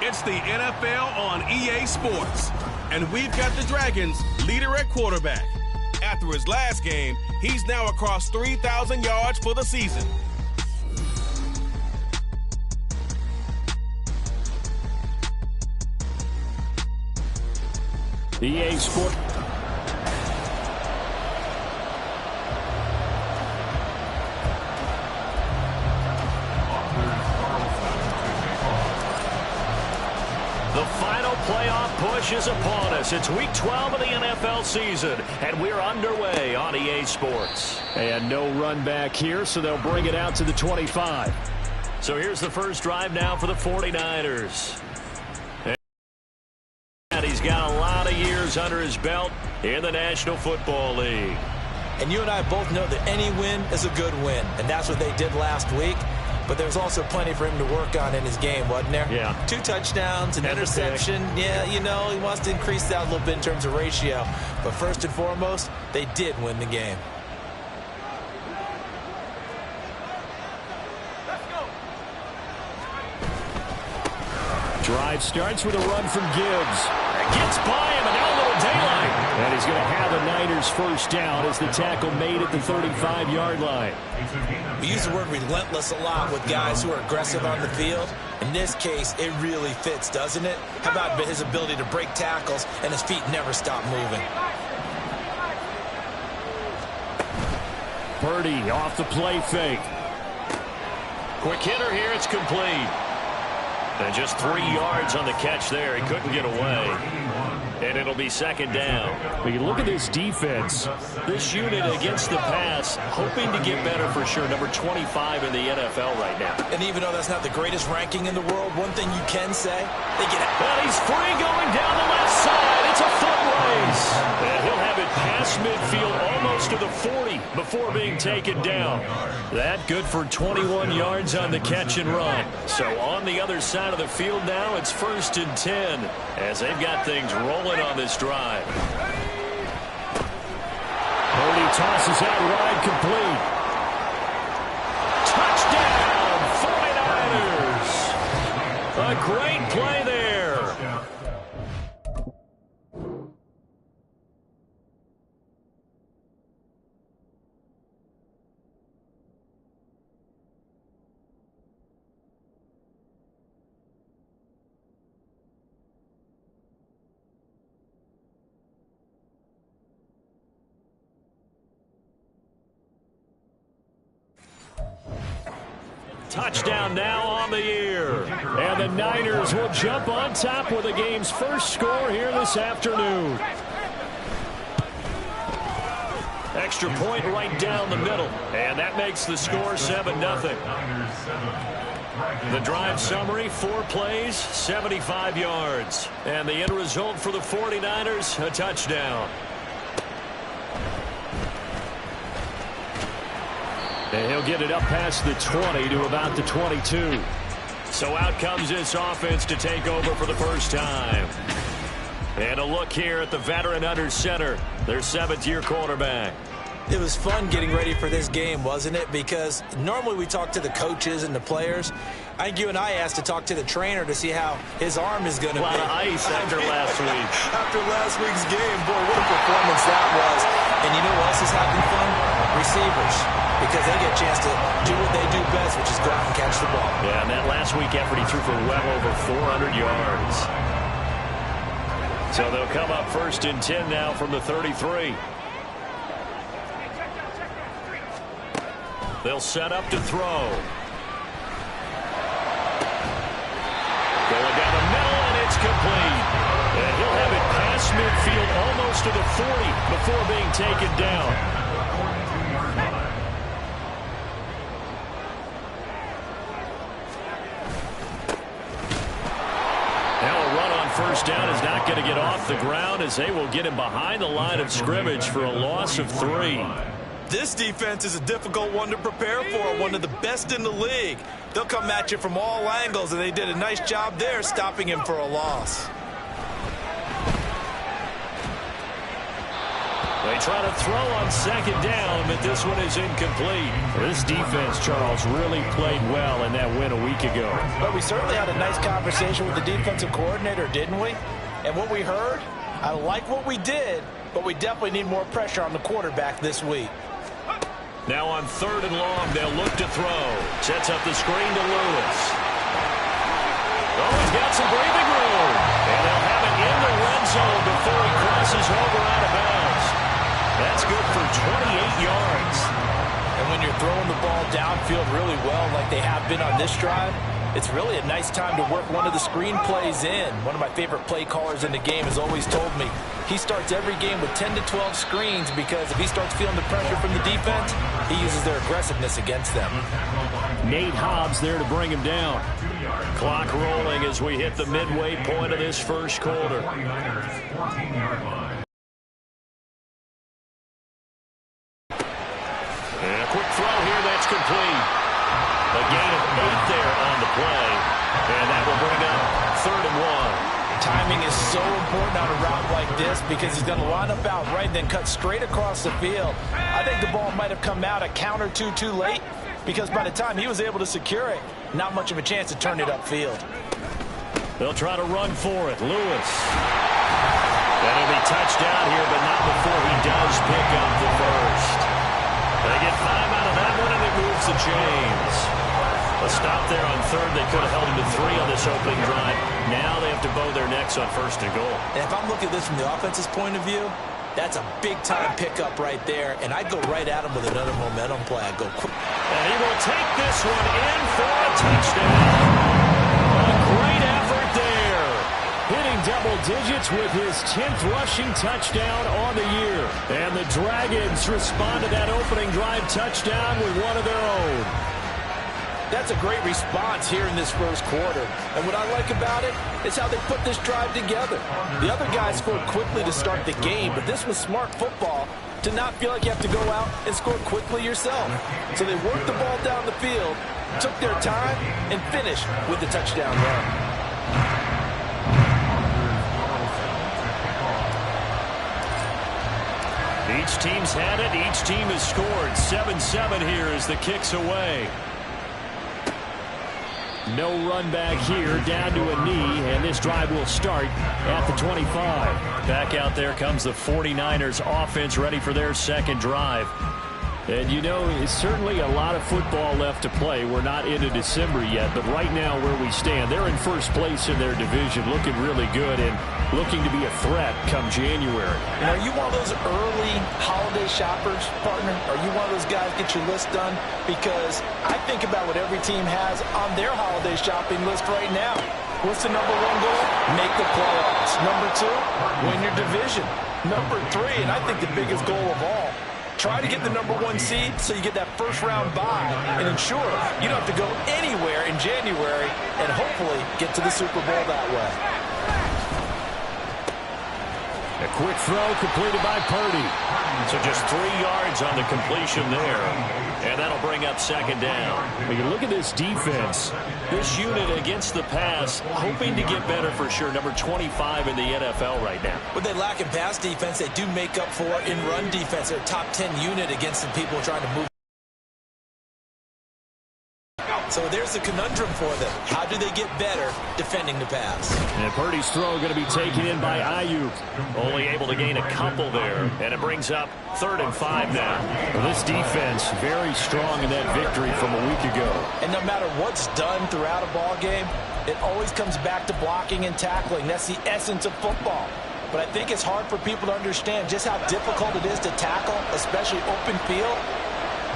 It's the NFL on EA Sports. And we've got the Dragons leader at quarterback. After his last game, he's now across 3,000 yards for the season. EA Sports. The final playoff push is upon us. It's week 12 of the NFL season, and we're underway on EA Sports. And no run back here, so they'll bring it out to the 25. So here's the first drive now for the 49ers. And he's got a lot of years under his belt in the National Football League. And you and I both know that any win is a good win, and that's what they did last week. But there's also plenty for him to work on in his game, wasn't there? Yeah. 2 touchdowns, an interception. Yeah, you know, he wants to increase that a little bit in terms of ratio. But first and foremost, they did win the game. Drive starts with a run from Gibbs. Gets by him, and now a little daylight. And he's going to have a Niners first down as the tackle made at the 35-yard line. We use the word relentless a lot with guys who are aggressive on the field. In this case, it really fits, doesn't it? How about his ability to break tackles and his feet never stop moving? Purdy off the play fake. Quick hitter here, it's complete. And just 3 yards on the catch there. He couldn't get away. And it'll be second down. But you look at this defense. This unit against the pass, hoping to get better for sure. Number 25 in the NFL right now. And even though that's not the greatest ranking in the world, one thing you can say, they get it. Well, he's free going down the left side. It's a foot race. And he'll have it past midfield almost to the 40 before being taken down. That good for 21 yards on the catch and run. So on the other side of the field now, it's 1st and 10 as they've got things rolling on this drive. Purdy tosses out wide, complete. Touchdown, 49ers. A great play there. Touchdown now on the year. And the Niners will jump on top with the game's first score here this afternoon. Extra point right down the middle. And that makes the score 7-0. The drive summary, 4 plays, 75 yards. And the end result for the 49ers, a touchdown. And he'll get it up past the 20 to about the 22. So out comes this offense to take over for the first time. And a look here at the veteran under center, their 7th-year quarterback. It was fun getting ready for this game, wasn't it? Because normally we talk to the coaches and the players. I think you and I asked to talk to the trainer to see how his arm is going to be. A lot of ice after last week. After last week's game, boy, what a performance that was. And you know what else is having fun? Receivers. Because they get a chance to do what they do best, which is go out and catch the ball. Yeah, and that last week effort, he threw for well over 400 yards. So they'll come up 1st and 10 now from the 33. They'll set up to throw. Going down the middle, and it's complete. And he'll have it past midfield almost to the 40 before being taken down. First down is not going to get off the ground as they will get him behind the line of scrimmage for a loss of 3. This defense is a difficult one to prepare for, one of the best in the league. They'll come at you from all angles, and they did a nice job there stopping him for a loss. They try to throw on second down, but this one is incomplete. This defense, Charles, really played well in that win a week ago. But we certainly had a nice conversation with the defensive coordinator, didn't we? And what we heard, I like what we did, but we definitely need more pressure on the quarterback this week. Now on 3rd and long, they'll look to throw. Sets up the screen to Lewis. Oh, he's got some breathing room. And they'll have it in the red zone before he crosses over out of bounds. That's good for 28 yards. And when you're throwing the ball downfield really well like they have been on this drive, it's really a nice time to work one of the screen plays in. One of my favorite play callers in the game has always told me he starts every game with 10 to 12 screens because if he starts feeling the pressure from the defense, he uses their aggressiveness against them. Nate Hobbs there to bring him down. Clock rolling as we hit the midway point of this first quarter. And a quick throw here, that's complete. A gain of 8 there on the play. And that will bring up 3rd and 1. Timing is so important on a route like this because he's going to line up out right and then cut straight across the field. I think the ball might have come out a count or two too late because by the time he was able to secure it, not much of a chance to turn it upfield. They'll try to run for it. Lewis. That'll be touchdown here, but not before he does pick up the first. They get 5 out of that one, and it moves the chains. A stop there on 3rd. They could have held him to 3 on this opening drive. Now they have to bow their necks on 1st and goal. And if I'm looking at this from the offense's point of view, that's a big-time pickup right there, and I'd go right at him with another momentum play. I'd go quick. And he will take this one in for a touchdown. A great effort there. Hitting double digits with his 10th rushing touchdown on the year. And the Dragons respond to that opening drive touchdown with one of their own. That's a great response here in this first quarter. And what I like about it is how they put this drive together. The other guys scored quickly to start the game, but this was smart football to not feel like you have to go out and score quickly yourself. So they worked the ball down the field, took their time, and finished with the touchdown run. Each team's had it. Each team has scored. 7-7 here as the kick's away. No run back here, down to a knee, and this drive will start at the 25. Back out there comes the 49ers offense ready for their second drive. And you know, it's certainly a lot of football left to play. We're not into December yet, but right now where we stand, they're in first place in their division, looking really good and looking to be a threat come January. And are you one of those early holiday shoppers, partner? Are you one of those guys get your list done? Because I think about what every team has on their holiday shopping list right now. What's the number 1 goal? Make the playoffs. Number 2, win your division. Number 3, and I think the biggest goal of all, try to get the number 1 seed so you get that first-round bye and ensure you don't have to go anywhere in January and hopefully get to the Super Bowl that way. A quick throw completed by Purdy. So just 3 yards on the completion there. And that'll bring up second down. When you look at this defense, This unit against the pass, hoping to get better for sure. Number 25 in the NFL right now. What they lack in pass defense, they do make up for in run defense. They're a top 10 unit against the people trying to move. So there's the conundrum for them. How do they get better defending the pass? And Purdy's throw going to be taken in by Ayuk. Only able to gain a couple there. And it brings up 3rd and 5 now. Well, this defense very strong in that victory from a week ago. And no matter what's done throughout a ball game, it always comes back to blocking and tackling. That's the essence of football. But I think it's hard for people to understand just how difficult it is to tackle, especially open field.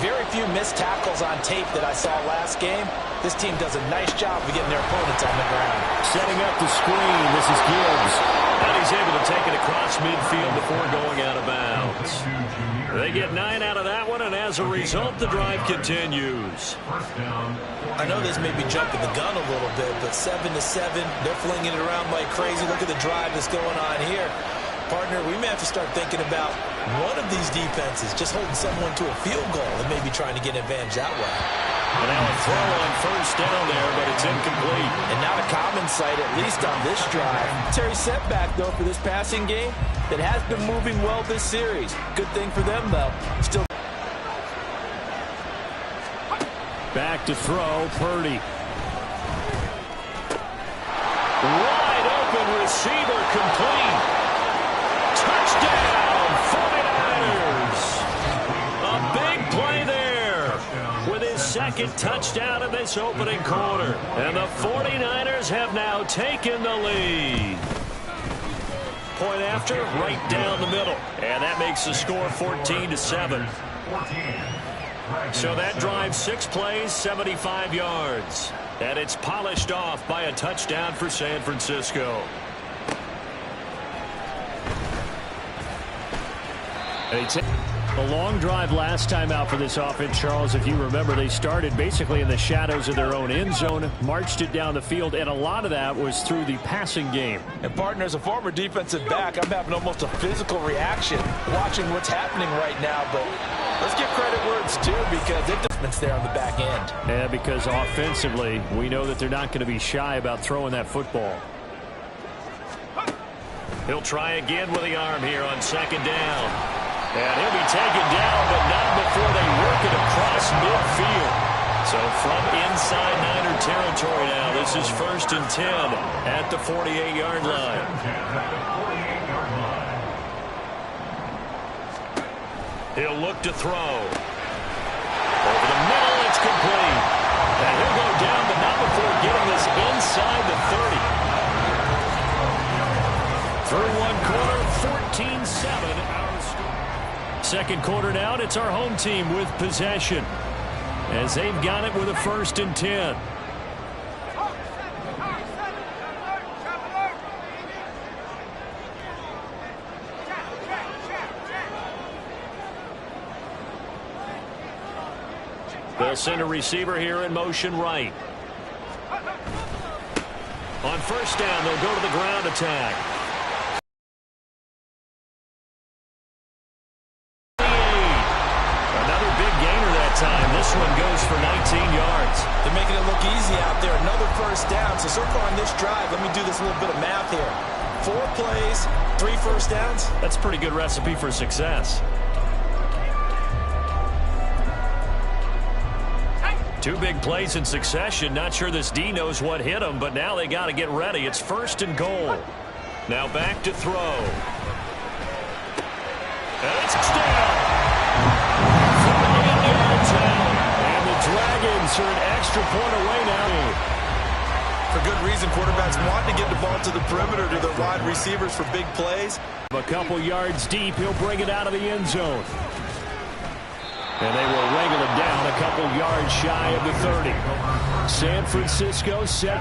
Very few missed tackles on tape that I saw last game. This team does a nice job of getting their opponents on the ground. Setting up the screen, this is Gibbs. And he's able to take it across midfield before going out of bounds. They get 9 out of that one, and as a result, the drive continues. I know this may be jumping the gun a little bit, but 7-7, they're flinging it around like crazy. Look at the drive that's going on here. Partner, we may have to start thinking about one of these defenses just holding someone to a field goal and maybe trying to get an advantage that way. And now a throw on first down there, but it's incomplete. And not a common sight, at least on this drive. Terry setback, though, for this passing game that has been moving well this series. Good thing for them, though. Still. Back to throw, Purdy. Wide open receiver, complete. Touchdown, 49ers. A big play there with his second touchdown in this opening quarter. And the 49ers have now taken the lead. Point after, right down the middle. And that makes the score 14-7. So that drives 6 plays, 75 yards. And it's polished off by a touchdown for San Francisco. A long drive last time out for this offense, Charles. If you remember, they started basically in the shadows of their own end zone, marched it down the field, and a lot of that was through the passing game. And, partner, as a former defensive back, I'm having almost a physical reaction watching what's happening right now. But let's give credit where it's due because it difference there on the back end. Yeah, because offensively, we know that they're not going to be shy about throwing that football. He'll try again with the arm here on second down. And he'll be taken down, but not before they work it across midfield. So from inside Niner territory now, this is 1st and 10 at the 48-yard line. He'll look to throw. Over the middle, it's complete. And he'll go down, but not before getting this inside the 30. Through one quarter, 14-7. Second quarter now, and it's our home team with possession as they've got it with a 1st and 10. They'll send a receiver here in motion right. On first down, they'll go to the ground attack. Time. This one goes for 19 yards. They're making it look easy out there. Another first down. So far on this drive, let me do this little bit of math here. 4 plays, 3 first downs. That's a pretty good recipe for success. 2 big plays in succession. Not sure this D knows what hit them, but now they got to get ready. It's 1st and goal. Now back to throw. And it's down. And the Dragons are an extra point away now. For good reason, quarterbacks want to get the ball to the perimeter to their wide receivers for big plays. A couple yards deep, he'll bring it out of the end zone. And they will wrangle him down a couple yards shy of the 30. San Francisco set